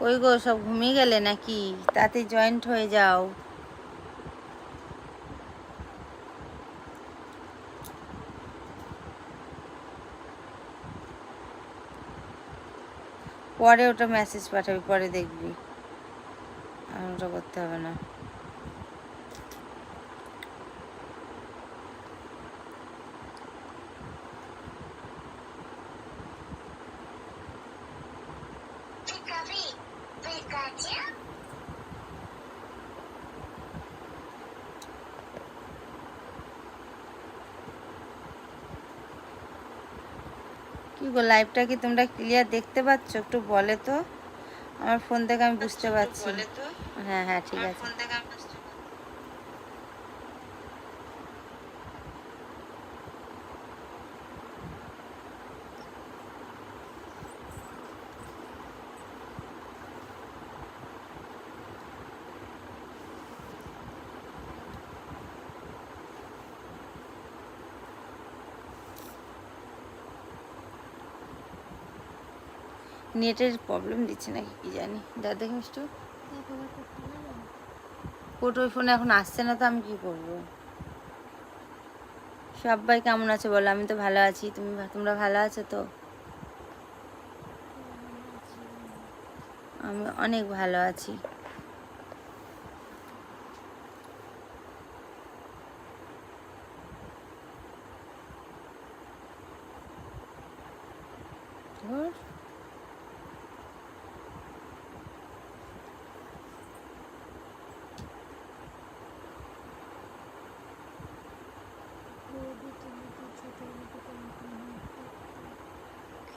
ওই গো সব ঘুমিয়ে গেলে নাকি? তাতে জয়েন্ট হয়ে যাও। পরে ওটা মেসেজ পাঠাবি, পরে দেখবি, আর ওটা করতে হবে না। কি গো, লাইভটা কি তোমরা ক্লিয়ার দেখতে পাচ্ছ? একটু বলে তো, আমার ফোন থেকে আমি বুঝতে পারছি। হ্যাঁ হ্যাঁ ঠিক আছে। নেটের প্রবলেম দিচ্ছে নাকি কি জানি, যা দেখি মিষ্টু। কোট ওই ফোনে এখন আসছে না, তো আমি কি করবো? সবাই কেমন আছে বলো? আমি তো ভালো আছি, তোমরা ভালো আছো তো? আমি অনেক ভালো আছি।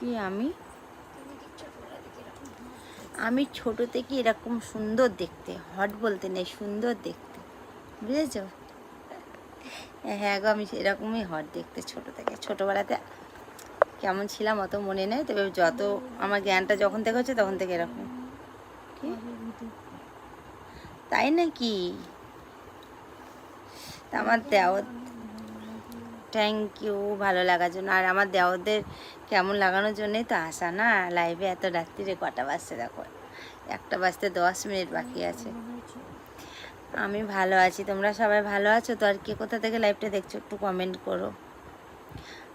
কি আমি ছোট থেকে এরকম সুন্দর দেখতে, হট বলতে নেই, সুন্দর দেখতে, বুঝেছ? হ্যাঁ গো, আমি এরকমই হট দেখতে ছোট থেকে। ছোটবেলাতে কেমন ছিলাম অত মনে নেই, তবে যত আমার জ্ঞানটা যখন থেকে হচ্ছে তখন থেকে এরকম। তাই নাকি? আমার দেওর, থ্যাংক ইউ ভালো লাগার জন্য। আর আমার দেওরদের কেমন লাগানোর জন্যই তো আসা না লাইভে। এত রাত্রিরে কটা বাজছে দেখো, 1টা বাজতে 10 মিনিট বাকি আছে। আমি ভালো আছি, তোমরা সবাই ভালো আছো তো? আর কে কোথা থেকে লাইভটা দেখছো একটু কমেন্ট করো।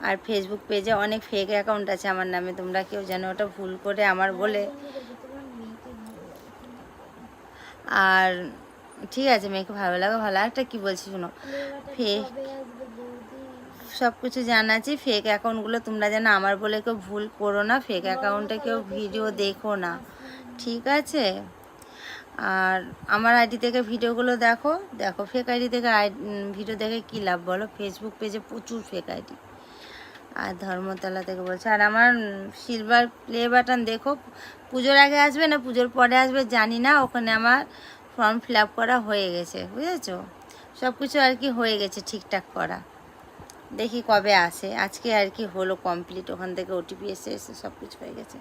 আর ফেসবুক পেজে অনেক ফেক অ্যাকাউন্ট আছে আমার নামে, তোমরা কেউ যেন ওটা ভুল করে আমার বলে। আর ঠিক আছে, মেয়েকে ভালো লাগা ভালো। একটা কী বলছি শোনো, ফেক সব কিছু জানাচ্ছি, ফেক অ্যাকাউন্টগুলো তোমরা যেন আমার বলে কেউ ভুল করো না, ফেক অ্যাকাউন্টে কেউ ভিডিও দেখো না, ঠিক আছে? আর আমার আইডি থেকে ভিডিওগুলো দেখো, ফেক আইডি থেকে ভিডিও দেখে কী লাভ বলো? ফেসবুক পেজে প্রচুর ফেক আইডি। আর ধর্মতলা থেকে বলছে। আর আমার সিলভার প্লে বাটন দেখো, পুজোর আগে আসবে না পুজোর পরে আসবে জানি না, ওখানে আমার ফর্ম ফিল আপ করা হয়ে গেছে, বুঝেছো? সব কিছু আর কি হয়ে গেছে ঠিকঠাক করা, দেখি কবে আসে। আজকে আর কি হলো কমপ্লিট, ওখান থেকে ওটিপি এসে সব কিছু হয়ে গেছে।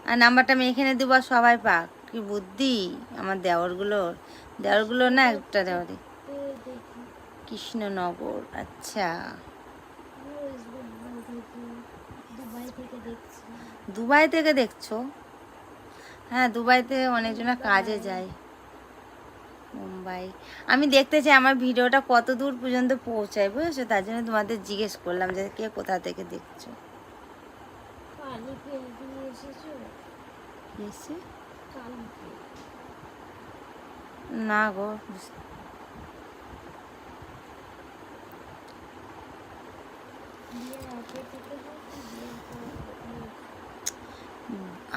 আর নাম্বারটা আমি এখানে দেবো, সবাই পাক। কি বুদ্ধি আমার দেওরগুলো না, একটা দেওয়ারি কৃষ্ণনগর। আচ্ছা, দুবাই থেকে দেখছো? হ্যাঁ, দুবাইতে অনেকজনা কাজে যায়। মুম্বাই। আমি দেখতে চাই আমার ভিডিওটা কত দূর পর্যন্ত পৌঁছায়, বুঝেছো? তার জন্য তোমাদের জিজ্ঞেস করলাম যে কে কোথা থেকে দেখছো। না গো,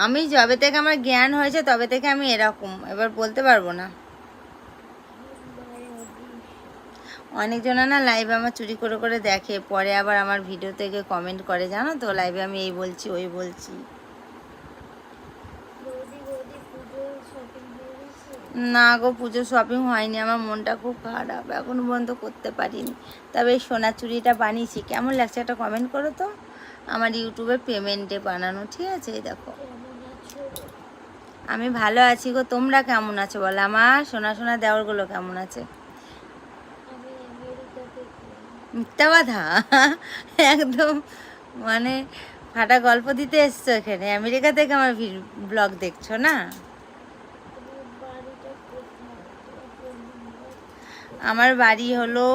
আমি যবে থেকে আমার জ্ঞান হয়েছে তবে থেকে আমি এরকম, এবার বলতে পারবো না। অনেকজনা না লাইভে আমার চুরি করে করে দেখে, পরে আবার আমার ভিডিও থেকে কমেন্ট করে, জানো তো? লাইভে আমি এই বলছি ওই বলছি। না গো, পুজো শপিং হয়নি, আমার মনটা খুব খারাপ, এখনো পর্যন্ত করতে পারিনি। তবে এই সোনার চুড়িটা বানিয়েছি, কেমন লাগছে একটা কমেন্ট করো তো। আমার ইউটিউবের পেমেন্টে বানানো, ঠিক আছে? এই দেখো, আমি ভালো আছি গো, তোমরা কেমন আছো বলো? আমার সোনা সোনা দেওরগুলো কেমন আছে? মিথ্যা কথা একদম, মানে ফাটা গল্প দিতে এসছো এখানে? আমেরিকা থেকে আমার ব্লগ দেখছো না? আমার বাড়ি হলো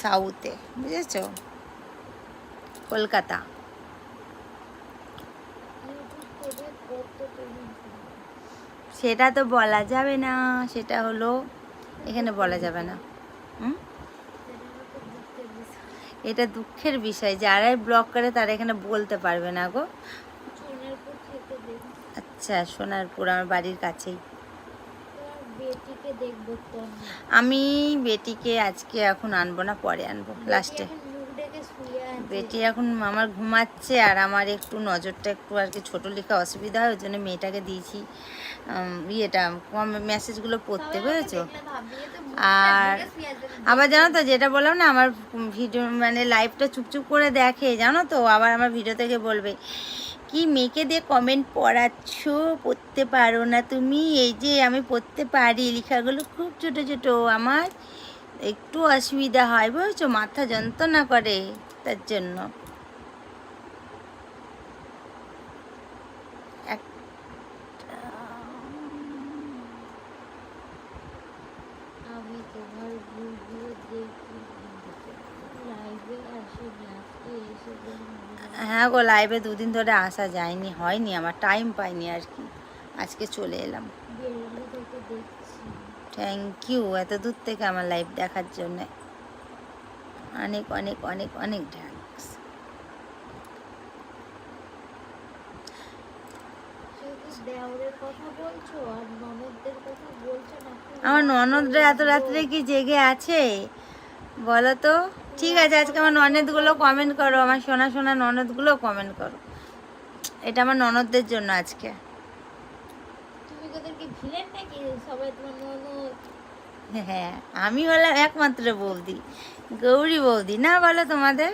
সাউথে, বুঝেছো, কলকাতা। সেটা তো বলা যাবে না, সেটা হলো এখানে বলা যাবে না। হুম, এটা দুঃখের বিষয়, যারাই ব্লগ করে তারা এখানে বলতে পারবে না গো। আচ্ছা, সোনারপুর আমার বাড়ির কাছেই। আমি বেটিকে আজকে এখন আনবো না, পরে আনবো লাস্টে। বেটি এখন আমার ঘুমাচ্ছে, আর আমার একটু নজরটা একটু আর কি ছোটো লেখা অসুবিধা হয়, ওই জন্য মেয়েটাকে দিয়েছি ইয়েটা মেসেজগুলো পড়তে, বুঝেছো। আর আবার জানো তো, যেটা বললাম না, আমার ভিডিও মানে লাইভটা চুপচুপ করে দেখে, জানো তো, আবার আমার ভিডিও থেকে বলবে কি মেয়েকে দিয়ে কমেন্ট পড়াচ্ছ, পড়তে পারো না তুমি? এই যে আমি পড়তে পারি, লেখাগুলো খুব ছোটো ছোটো, আমার একটু অসুবিধা হয়, বুঝেছো, মাথা যন্ত্রণা করে, তার জন্য। হ্যাঁ গো, লাইভে দুদিন ধরে আসা যায়নি, হয়নি, আমার টাইম পাইনি আর কি, আজকে চলে এলাম। থ্যাংক ইউ এত দূর থেকে আমার লাইভ দেখার জন্য, অনেক অনেক অনেক অনেক থ্যাংকস। আমার ননদরা এত রাত্রে কি জেগে আছে বলো তো? ঠিক আছে, আজকে আমার ননদগুলো কমেন্ট করো, আমার সোনা সোনা ননদগুলো কমেন্ট করো, এটা আমার ননদদের জন্য আজকে। হ্যাঁ, আমি হলাম একমাত্র বৌদি, গৌরী বৌদি না, বলো তোমাদের?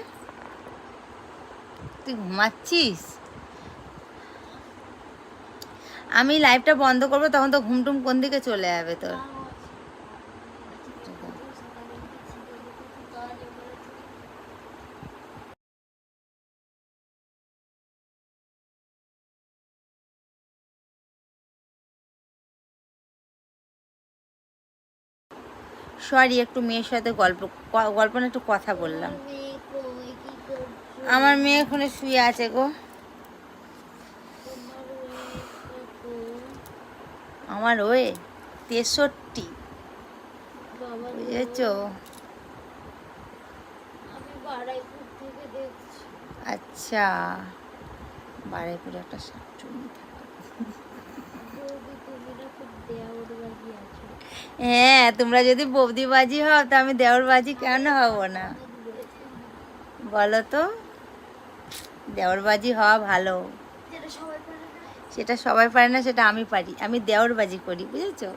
তুই ঘুমাচ্ছিস? আমি লাইভটা বন্ধ করবো, তখন তো ঘুমটুম কোন দিকে চলে যাবে তোর। সরি, একটু মেয়ের সাথে গল্প না, একটু কথা বললাম। আমার মেয়ে এখানে শুয়ে আছে গো। আমার ওয়ে 63, বুঝেছো। আচ্ছা, বারাইপুরে একটা শাকচুনি থাকে। হ্যাঁ, তোমরা যদি বৌদিবাজি হও তো আমি দেওরবাজি কেন হব না, বলো তো? দেওরবাজি হওয়া ভালো। সেটা সবাই পারে না, সেটা আমি পারি, আমি দেওরবাজি করি, বুঝেছো।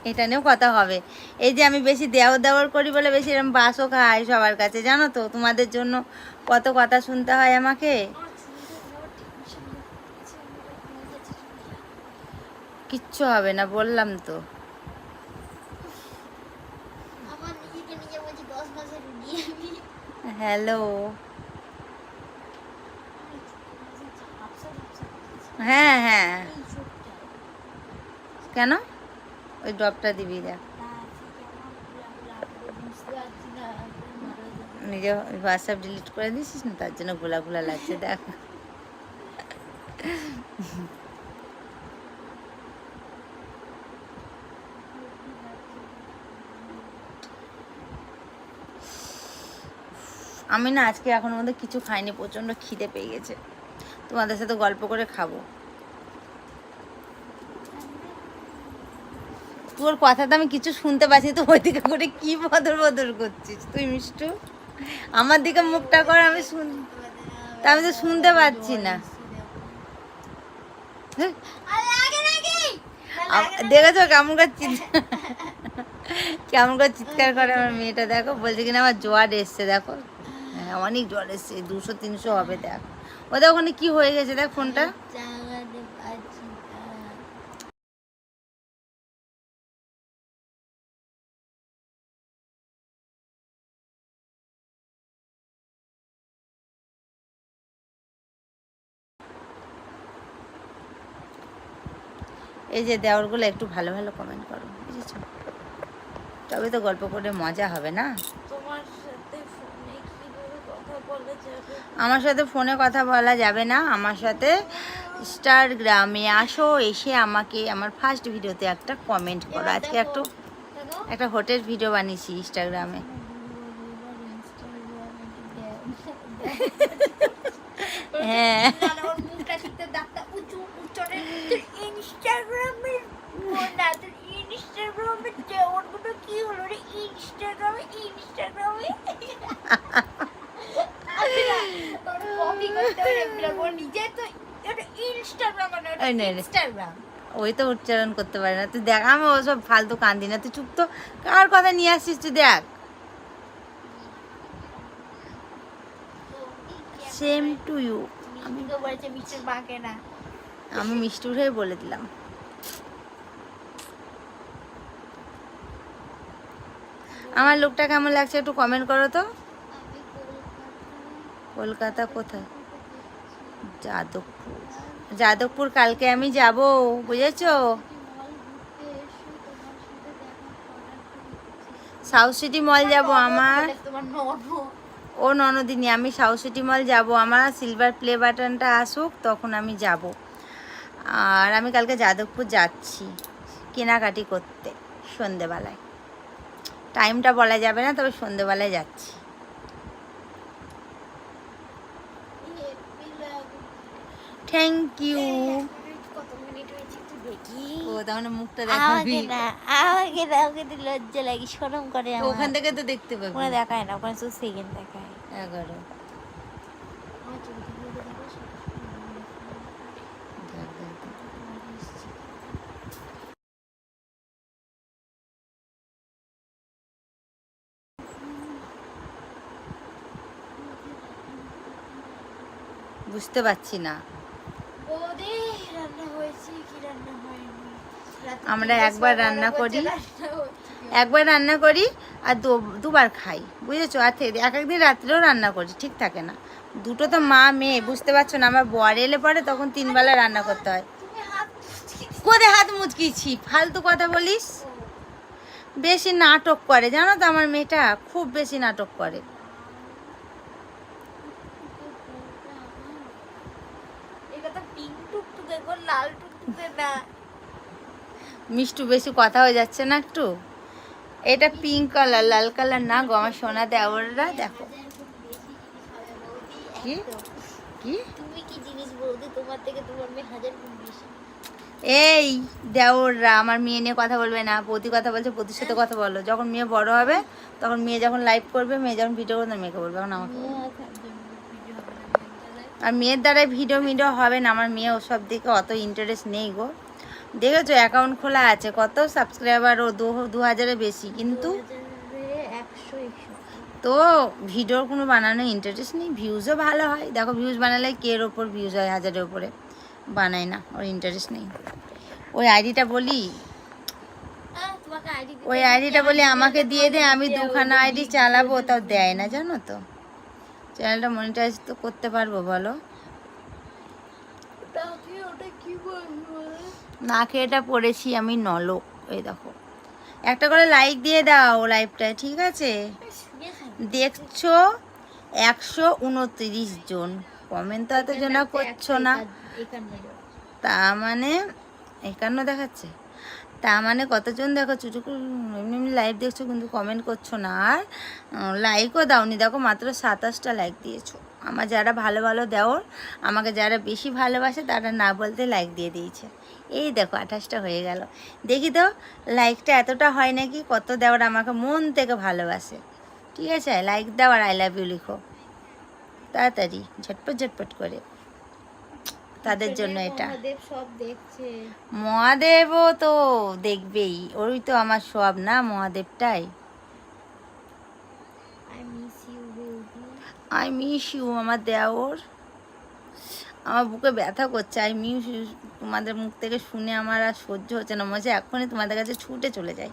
এটা নিয়েও কথা হবে। এই যে আমি বেশি দেওর করি বলে বেশি এরকম বাসও খাই সবার কাছে, জানো তো, তোমাদের জন্য কত কথা শুনতে হয় আমাকে। কিচ্ছু হবে না, বললাম তো। হ্যালো, হ্যাঁ হ্যাঁ, কেন? ওই ড্রপটা দিবি, দেখ নিজে হোয়াটসঅ্যাপ ডিলিট করে দিছিস না, তার জন্য গোলা গোলা লাগছে, দেখ। আমি না আজকে এখনো মধ্যে কিছু খাইনি, প্রচণ্ড খিদে পেয়ে গেছে, তোমাদের সাথে গল্প করে খাবো। তোর কথা তো আমি কিছু শুনতে পাচ্ছি, তো ওই দিকে করে কি বদর বদর করছিস তুই মিষ্টু? আমার দিকে মুখটা কর, আমি তা আমি তো শুনতে পাচ্ছি না। দেখেছো কেমন করে কেমন করে চিৎকার করে আমার মেয়েটা, দেখো, বলছে কিনা আমার জ্বর এসছে, দেখো, হ্যাঁ অনেক জ্বর এসছে, 200-300 হবে, দেখ ওদের ওখানে কি হয়ে গেছে, দেখ ফোনটা। এই যে দেওরগুলো একটু ভালো ভালো কমেন্ট করো, বুঝেছো? তবে তো গল্প করে মজা হবে না। আমার সাথে ফোনে কথা বলা যাবে না, আমার সাথে ইনস্টাগ্রামে আসো, এসে আমাকে আমার ফার্স্ট ভিডিওতে একটা কমেন্ট করো। আজকে একটা হোটেল ভিডিও বানিয়েছি ইনস্টাগ্রামে। হ্যাঁ ওই তো উচ্চারণ করতে পারে না। তুই দেখ, আমি ওসব ফালতু কান্দি না, তুই চুপ তো। কার কথা নিয়ে আসছিস তুই? দেখ, সেম টু ইউ। আমি মিষ্টির হয়ে বলে দিলাম। আমার লোকটা কেমন লাগছে একটু কমেন্ট করো তো। কলকাতা কোথায়? যাদবপুর। যাদবপুর কালকে আমি যাব, বুঝেছো? সাউথ সিটি মল যাব আমার। ও ননদিনী, আমি সাউথ সিটি মল যাব, আমার সিলভার প্লে বাটনটা আসুক তখন আমি যাব। আর আমি কালকে যাদবপুর যাচ্ছি কেনাকাটি করতে সন্ধেবেলায়। টাইমটা বলা যাবে না, তবে সন্ধেবেলায় যাচ্ছি। Thank you. ও তাহলে মুখটা দেখাবি? আমাকে লজ্জা লাগে, শরম করে। ওখান থেকে তো দেখতে পাবি। ওখানে দেখায় না, ওখানে শুধু সেকেন্ড দেখায়। 11 বুঝতে পারছি না। আমরা একবার রান্না করি আর দুবার খাই, বুঝেছো? আর এক একদিন রাত্রেও রান্না করি, ঠিক থাকে না। দুটো তো মা মেয়ে, বুঝতে পারছো না? আমার বর এলে পরে তখন 3 বেলা রান্না করতে হয়। কোথায় হাত মুচকিছি? ফালতু কথা বলিস। বেশি নাটক করে জানো তো আমার মেয়েটা, খুব বেশি নাটক করে। মিষ্টু বেশি কথা হয়ে যাচ্ছে না একটু? এটা পিঙ্ক কালার, লাল কালার না গো আমার সোনা দেওররা। দেখো কি কি তুমি কি জিনিস বলতে, তোমার থেকে তোমার মেয়ে 1000 গুণ বেশি। এই দেওররা আমার মেয়ে নিয়ে কথা বলবে না। প্রতি কথা বলছে, প্রতির সাথে কথা বলো। যখন মেয়ে বড় হবে, তখন মেয়ে যখন লাইভ করবে, মেয়ে যখন ভিডিও করবে, মেয়েকে বলবে, এখন আমাকে। আর মেয়ের দ্বারাই ভিডিও হবে না। আমার মেয়ে ওসব দিকে অত ইন্টারেস্ট নেই গো। দেখেছো অ্যাকাউন্ট খোলা আছে, কত সাবস্ক্রাইবার ও 2000-এর বেশি, কিন্তু তো ভিডিওর কোনো বানানো ইন্টারেস্ট নেই। ভিউজও ভালো হয়, দেখো ভিউজ বানালে কের ওপর ভিউজ হয়, 1000-এর উপরে। বানাই না, ওর ইন্টারেস্ট নেই। ওই আইডিটা বলি আমাকে দিয়ে দে, আমি 2খানা আইডি চালাবো, তাও দেয় না, জানো তো। চ্যানেলটা মনিটাইজ তো করতে পারবো বলো? না খেয়ে এটা পড়েছি আমি নলক। এই দেখো, একটা করে লাইক দিয়ে দাও লাইভটায়, ঠিক আছে? দেখছো 129 জন, কমেন্ট তো এতজন করছো না। তা মানে 51 দেখাচ্ছে, তা মানে কতজন দেখো চুটুকু এমনি এমনি লাইভ দেখছো, কিন্তু কমেন্ট করছো না। আর লাইকও দাওনি, দেখো মাত্র 27টা লাইক দিয়েছো। আমার যারা ভালো ভালো দেওর, আমাকে যারা বেশি ভালোবাসে, তারা না বলতে লাইক দিয়ে দিয়েছে। এই দেখো 28টা হয়ে গেল। দেখি তো লাইকটা এতটা হয় নাকি, কত দেওয়ার আমাকে মন থেকে ভালোবাসে। ঠিক আছে, লাইক দাও আর আই লাভ ইউ লিখো তাড়াতাড়ি, ঝটপট ঝটপট করে। তাদের জন্য এটা। মহাদেবও তো দেখবেই, ওই তো আমার সব না, মহাদেবটাই। আই মিস ইউ আমার দেওর। আমার বুকে ব্যথা করছে, আই মিস ইউ। তোমাদের মুখ থেকে শুনে আমার আর সহ্য হচ্ছে না, মনে হচ্ছে এখনই তোমাদের কাছে ছুটে চলে যাই।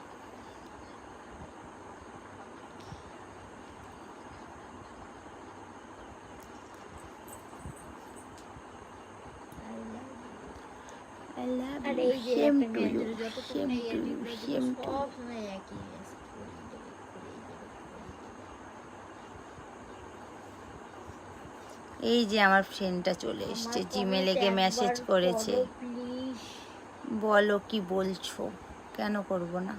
I love R you. এই যে Same একটা to মেয়ে you. যত Same তোমরা to এডিট you. করে Same to you. সব সময় একই message করেই যাবে, করেই যাবে, করেই যাবে। এই যে আমার ফ্রেন্ডটা চলে এসছে, জিমেলে গিয়ে মেসেজ করেছে। প্লিজ বলো কি বলছো, কেন করব না।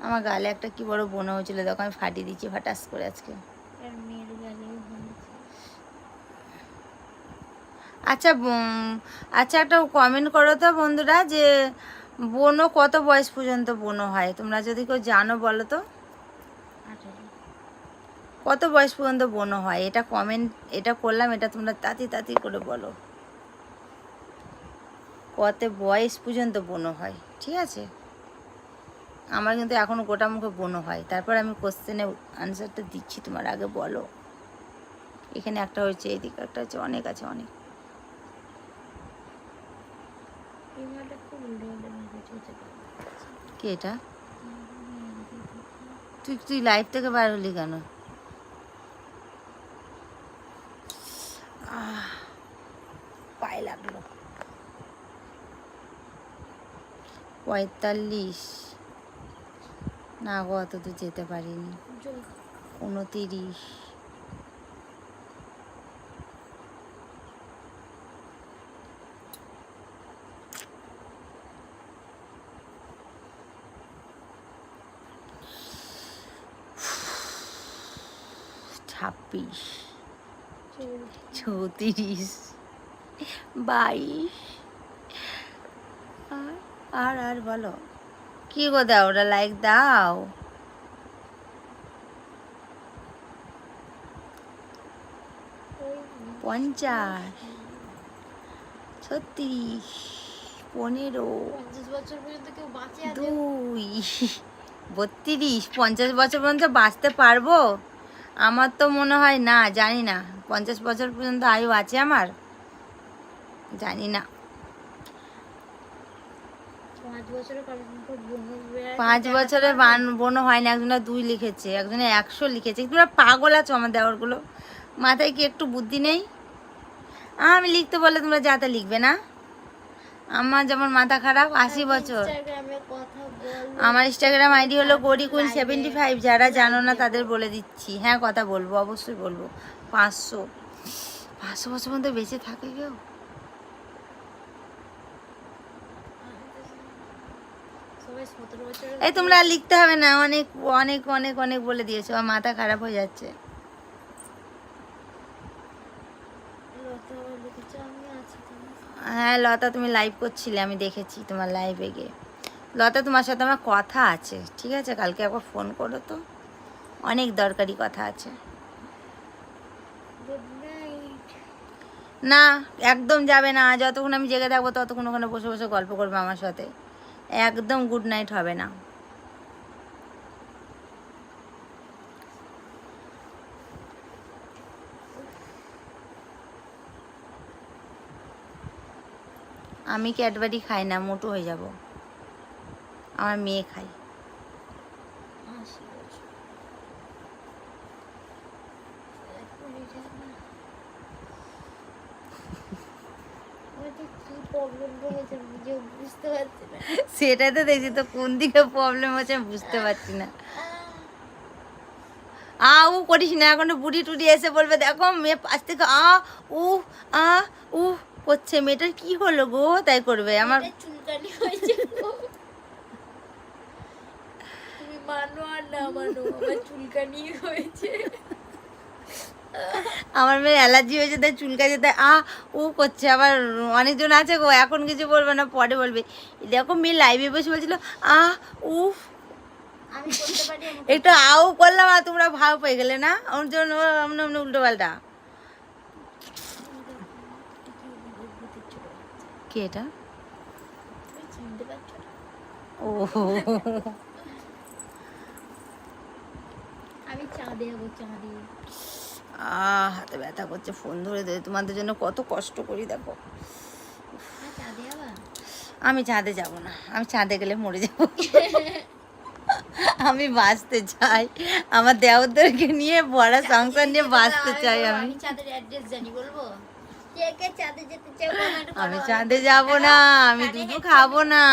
আমার গালে একটা কি বড় বোনা হয়েছিল, দেখো আমি ফাটিয়ে দিচ্ছি ফাটাস করে আজকে। আর মেয়ের গালেও হয়েছে। আচ্ছা আচ্ছা একটা কমেন্ট করো তো বন্ধুরা, যে বোনো কত বয়স পর্যন্ত বোনো হয়, তোমরা যদি কেউ জানো বলো তো। 18 কত বয়স পর্যন্ত বোনো হয়, এটা কমেন্ট, এটা করলাম, এটা তোমরা তাতি তাতি করে বলো কত বয়স পর্যন্ত বোনো হয়, ঠিক আছে। আমার কিন্তু এখনও গোটা মুখে বোনো হয়, তারপর আমি কোশ্চেনে আনসারটা দিচ্ছি, তোমার আগে বলো। এখানে একটা হয়েছে, এইদিকে একটা হচ্ছে, অনেক আছে অনেক। এই মালটা খুব উল্টো উল্টো মেসেজ হচ্ছে। কে এটা? তুই তুই লাইভ থেকে বার হলি কেন? পায়ে লাগলো। 45 না গো, অত তো যেতে পারিনি। 29 26 34 22 আর আর বলো কি গো, দাও ওরা লাইক দাও। 50 36 15 50 বছর পর্যন্ত কেউ বাঁচে আছে? 2 32 50 বছর পর্যন্ত বাঁচতে পারবো? আমার তো মনে হয় না, জানি না 50 বছর পর্যন্ত আয়ু আছে আমার, জানি না। 5 বছরের কারণ 5 বছরের বোনও হয় না, একজনে 2 লিখেছে, একজনে 100 লিখেছে। তোমরা পাগল আছো আমার দেওয়ারগুলো, মাথায় কি একটু বুদ্ধি নেই? আমি লিখতে বললে তোমরা যাতে লিখবে না, আমার যেমন মাথা খারাপ। 80 বছর। আমার ইনস্টাগ্রাম আইডি হলো গৌরীকুইন75, যারা জানো না তাদের বলে দিচ্ছি। হ্যাঁ কথা বলবো, অবশ্যই বলবো। 500 বছর পর্যন্ত বেঁচে থাকে কেউ? এই তোমরা লিখতে হবে না, অনেক অনেক অনেক অনেক বলে দিয়েছো, আমার মাথা খারাপ হয়ে যাচ্ছে। হ্যাঁ লতা, তুমি লাইভ করছিলে, আমি দেখেছি তোমার লাইভে গিয়ে। লতা, তোমার সাথে আমার কথা আছে, ঠিক আছে, কালকে একবার ফোন করো তো, অনেক দরকারি কথা আছে। না একদম যাবে না, যতক্ষণ আমি জেগে থাকবো ততক্ষণ ওখানে বসে বসে গল্প করবে আমার সাথে, একদম গুড নাইট হবে না। আমি ক্যাডবেরি খাই না, মোটু হয়ে যাব। আমার মেয়ে খায়। সেটাই তো দেখছি, তো কোন দিকে প্রবলেম হচ্ছে আমি বুঝতে পারছি না। উ করিস না, এখন বুড়ি টুড়ি এসে বলবে দেখো মেয়ে পাশ থেকে উ আ উ করছে, মেয়েটার কি হলো গো, তাই করবে। আমার চুলকানি হয়েছে, তুমি মানো আর না মানো, আমার চুলকানি হয়েছে। আমার মেয়ের অ্যালার্জি হয়েছে, তাই চুলকাছে, তাই উ করছে। আবার অনেকজন আছে গো, এখন কিছু বলবে না, পরে বলবে। দেখো মেয়ে লাইভে বসে বলছিল উফ, একটু আউ করলাম আর তোমরা ভাও পেয়ে গেলে না, ওর জন্য উল্টো পাল্টা। কে এটা? ও আমি চাঁদে যাবো, চাঁদে। হাতে ব্যথা করছে, ফোন ধরে ধরে তোমাদের জন্য কত কষ্ট করি দেখো। আমি চাঁদে যাব না, আমি চাঁদে গেলে মরে যাব। আমি বাঁচতে চাই, আমার দেওরদেরকে নিয়ে বড় সংসার নিয়ে বাঁচতে চাই। আমি চাঁদের অ্যাড্রেস জানি, বলবো? কে কে চাঁদে যেতে চাও কমেন্ট করো। আমি চাঁদে যাব না, আমি কানে দুধু headphone খাবো না।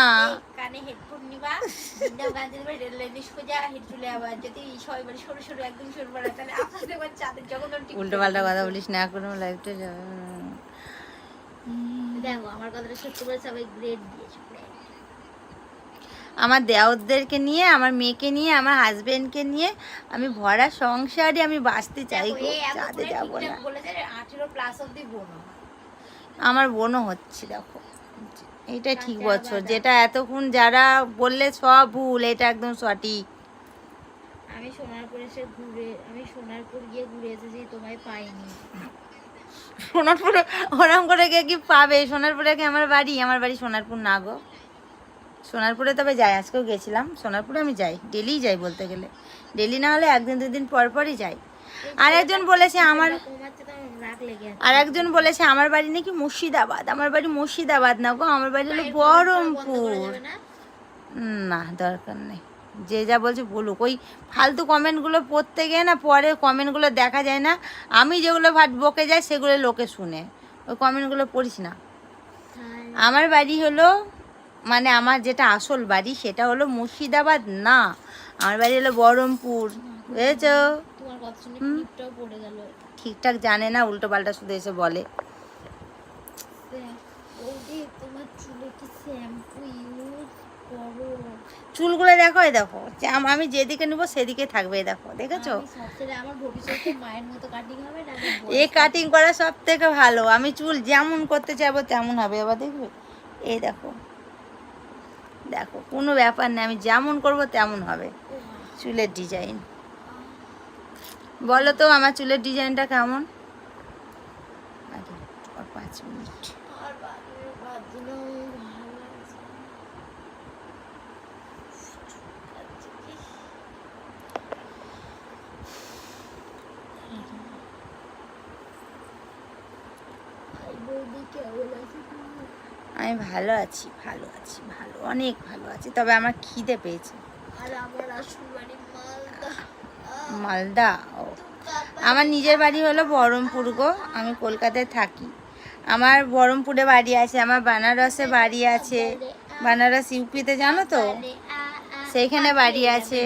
কানে হেডফোন নিবা, বিন্দাও গান দিবা, রেল লাইনে সোজা হেঁটে চলে যাবা। যদি সবাই মানে সরু সরু একদম সরু পড়ে তাহলে আস্তে আস্তে একবার চাঁদের যখন উল্টো পাল্টা কথা বলিস না, এখনো লাইফটা যাবে। দেখো আমার কথাটা সত্যি করে সবাই গ্রেড দিয়েছে, গ্রেড। আমার দেওরদেরকে নিয়ে, আমার মেয়েকে নিয়ে, আমার হাজবেন্ডকে নিয়ে আমি ভরা সংসারে আমি বাঁচতে চাই গো, চাঁদে যাব না। বলেছে 18 প্লাস অবধি বোন হয়। আমার বোনও হচ্ছে, দেখো এইটা ঠিক কাঁচা বছর, বাদাম। যেটা এতক্ষণ যারা বললে সব ভুল, এটা একদম সঠিক। আমি সোনারপুর গিয়ে ঘুরে এসেছি, তোমায় পাইনি। সোনারপুরে ওরম করে কে কি পাবে? সোনারপুরে কি আমার বাড়ি? আমার বাড়ি সোনারপুর না গো। সোনারপুরে তবে যাই, আজকেও গেছিলাম সোনারপুরে, আমি যাই, ডেলিই যাই বলতে গেলে। ডেলি না হলে একদিন দুদিন পর পরই যাই। আর একজন বলেছে আমার, কমাচ্ছে তো আমার রাগ লেগে আছে। আর একজন বলেছে আমার বাড়ি নাকি মুর্শিদাবাদ। আমার বাড়ি মুর্শিদাবাদ না গো, আমার বাড়ি হলো এর comment করা বন্ধ করা বহরমপুর। যাবে না? না, দরকার নেই, যে যা বলছে বলুক। ওই ফালতু কমেন্টগুলো পড়তে গিয়ে না, পরে কমেন্টগুলো দেখা যায় না। আমি যেগুলো বকে যাই সেগুলো লোকে শুনে, ওই কমেন্টগুলো পড়িস না। হ্যাঁ। আমার বাড়ি হলো, মানে আমার যেটা আসল বাড়ি সেটা হলো মুর্শিদাবাদ না, আমার বাড়ি হলো বহরমপুর, বুঝেছো? তোমার কথা শুনে ক্লিপটাও পড়ে গেল। ঠিকঠাক জানে না, উল্টো পাল্টা শুধু এসে বলে। বৌদি তোমার চুলে কি শ্যাম্পু ইউজ করো? চুলগুলো দেখো, এই দেখো, আমি যেদিকে নেবো সেদিকে থাকবে, এই দেখো, দেখেছো? আমি সবচেয়ে আমার ভবিষ্যতে মায়ের মতো কাটিং হবে না, এ কাটিং করা সব থেকে ভালো। আমি চুল যেমন করতে চাইবো তেমন হবে, এবার দেখবে, এই দেখো, দেখো কোনো ব্যাপার নেই, আমি যেমন করব তেমন হবে চুলের ডিজাইন। বলো তো আমার চুলের ডিজাইনটা কেমন? আরে, আর 5 মিনিট। আর বাদগুলো ভালো লাগছে। আর বৌদি কেমন আছে তুমি? আমি ভালো আছি, ভালো আছি, ভালো, অনেক ভালো আছি, তবে আমার খিদে পেয়েছে। আর আমার আসল বাড়ি মালদা। মালদা? ও, আমার নিজের বাড়ি হলো বহরমপুর গো, আমি কলকাতায় থাকি। আমার বহরমপুরে বাড়ি আছে, আমার বানারসে বাড়ি আছে, বানারস ইউপিতে, জানো তো, সেইখানে বাড়ি আছে।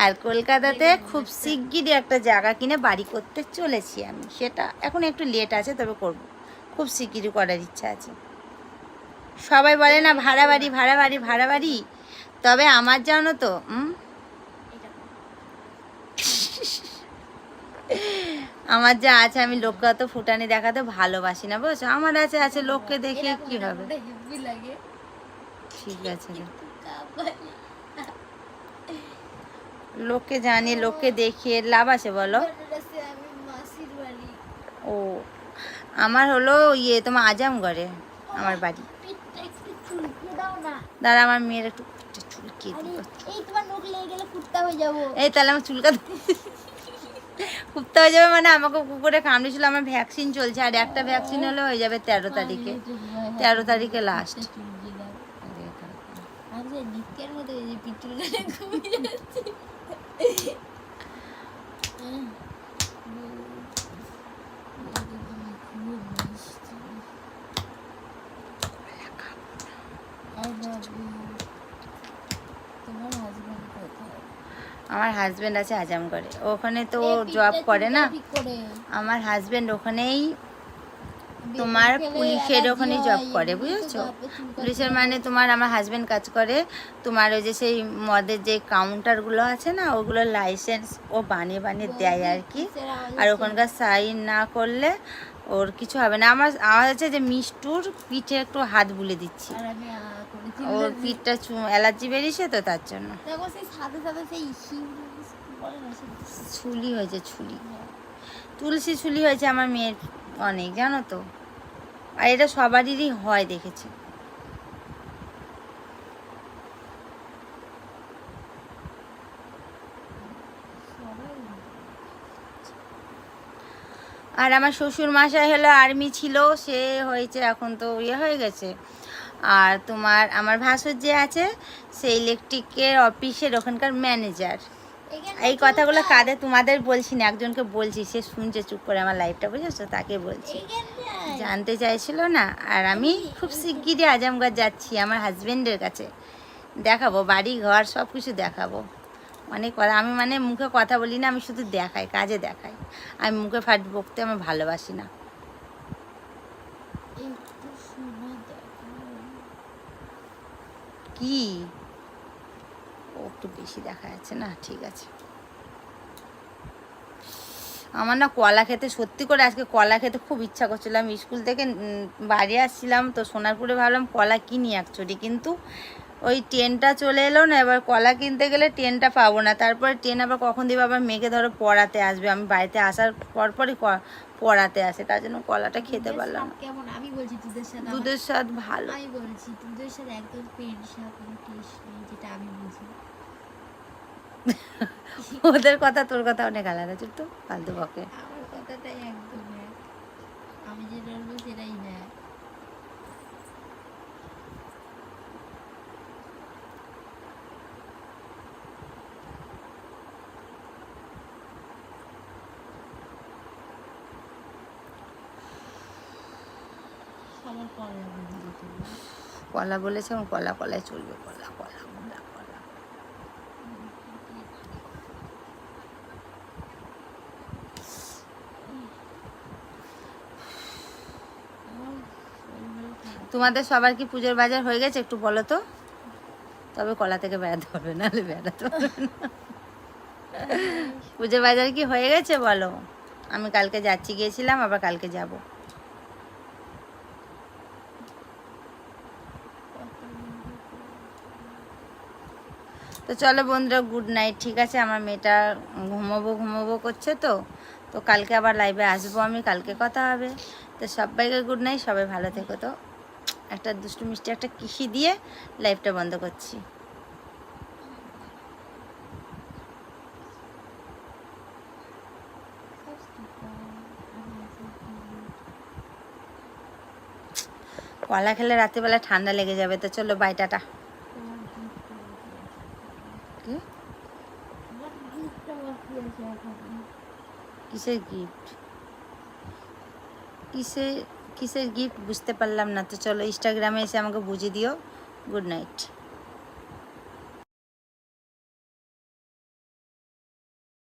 আর কলকাতাতে খুব শিগগিরই একটা জায়গা কিনে বাড়ি করতে চলেছি আমি, সেটা এখন একটু লেট আছে, তবে করব, খুব শিগগিরই করার ইচ্ছা আছে। সবাই বলে না ভাড়া বাড়ি, ভাড়া বাড়ি, ভাড়া বাড়ি, তবে আমার জানো তো আমার যা আছে, আমি লোককে অত ফুটানি দেখাতে ভালোবাসি না, বুঝছো? আমার আছে আছে, লোককে দেখে কি হবে। ঠিক আছে রে, লোককে জানি, লোককে দেখিয়ে লাভ আছে বলো? ও, আমার হলো ইয়ে তোমার আজমগড়ে আমার বাড়ি। দাঁড়া, আমার মেয়ের একটু চুলকিয়ে দিই। এই তাহলে আমার চুলকা কুপ্তা হয়ে যাবে, মানে আমাকে কুকুরে কামড়েছিল, আমার ভ্যাকসিন চলছে, আর একটা ভ্যাকসিন হলে হয়ে যাবে 13 তারিখে, 13 তারিখে লাস্ট। আমার হাজবেন্ড আছে আজমগড়ে, ওখানে তো জব করে না, আমার হাজবেন্ড ওখানেই তোমার পুলিশের ওখানে জব করে, বুঝেছো? পুলিশের মানে তোমার, আমার হাজবেন্ড কাজ করে তোমার ওই যে সেই মদের যে কাউন্টারগুলো আছে না, ওগুলোর লাইসেন্স ও বানিয়ে বানিয়ে দেয় আর কি। আর ওখানকার সাইন না করলে ওর কিছু হবে না। আমার হচ্ছে যে মিষ্টুর পিঠে একটু হাত বুলে দিচ্ছি, ওর পিঠটা অ্যালার্জি বেরিয়েছে তো, তার জন্য। ছুলি হয়েছে, ছুলি, তুলসী ছুলি হয়েছে আমার মেয়ের অনেক, জানো তো। আর এটা সবারই হয় দেখেছি। আর আমার শ্বশুর মশাই হলো আর্মি ছিল, সে হয়েছে এখন তো ইয়ে হয়ে গেছে। আর তোমার আমার ভাসুর যে আছে, সে ইলেকট্রিকের অফিসের ওখানকার ম্যানেজার। এই কথাগুলো কাঁধে তোমাদের বলছি না, একজনকে বলছি, সে শুনছে চুপ করে আমার লাইফটা, বুঝেছো, তাকে বলছি। জানতে চাইছিল না। আর আমি খুব শিগগিরই আজমগড় যাচ্ছি আমার হাজবেন্ডের কাছে, দেখাবো বাড়ি ঘর সব কিছু দেখাবো। অনেক কথা আমি মানে মুখে কথা বলি না, আমি শুধু দেখাই, কাজে দেখাই। আমি মুখে ফাট বকতে আমি ভালোবাসি না। কি ও একটু বেশি দেখা যাচ্ছে না, ঠিক আছে। আমার না কলা খেতে, সত্যি করে আজকে কলা খেতে খুব ইচ্ছা করছিল। আমি স্কুল থেকে বাড়ি আসছিলাম তো সোনারপুরে, ভাবলাম কলা কিনি অ্যাকচুয়ালি, কিন্তু ওই ট্রেনটা চলে এলো না, এবার কলা কিনতে গেলে ট্রেনটা পাবো না। তারপরে ট্রেন আবার কখন দিবে, আবার মেঘে ধরো পড়াতে আসবে, আমি বাড়িতে আসার পরপরই পড়াতে আসে, তার জন্য কলাটা খেতে পারলাম না। কেমন আমি বলছি দুধের সাথে, দুধের স্বাদ ভালো। আমি বলছি দুধের সাথে একদম পেন শাক কোনো টেস্ট নেই, যেটা আমি বুঝি। ওদের কথা তোর কথা অনেক আলাদা, চুপ তো, ফালতু বকে। আমার কথাটাই একদম এক, আমি যেটা বলবো সেটাই না। সবার কলা বুঝিয়ে চলবে। কলা বলেছে, আমার কলা কলায় চলবে, কলা কলা কলা কলা। তোমাদের সবার কি পুজোর বাজার হয়ে গেছে একটু বলো তো, তবে কলা থেকে বেড়াতে পারবে, নাহলে বেড়াতে পারবে না। পুজোর বাজার কি হয়ে গেছে বলো? আমি কালকে যাচ্ছি, গিয়েছিলাম, আবার কালকে যাব। তো চলো বন্ধুরা, গুড নাইট, ঠিক আছে। আমার মেয়েটা ঘুমোবো করছে, তো তো কালকে আবার লাইভে আসবো আমি, কালকে কথা হবে। তো সবাইকে গুড নাইট, সবাই ভালো থেকো। তো একটা দুষ্টু মিষ্টি একটা কিসি দিয়ে লাইভটা বন্ধ করছি। কলা খেলে রাত্রিবেলা ঠান্ডা লেগে যাবে। তো চলো বাই, টাটা। কি কিসের গিফট, কিসের কিসের গিফট বুঝতে পারলাম না। তো চলো ইনস্টাগ্রামে এসে আমাকে বুঝিয়ে দিও। Good night.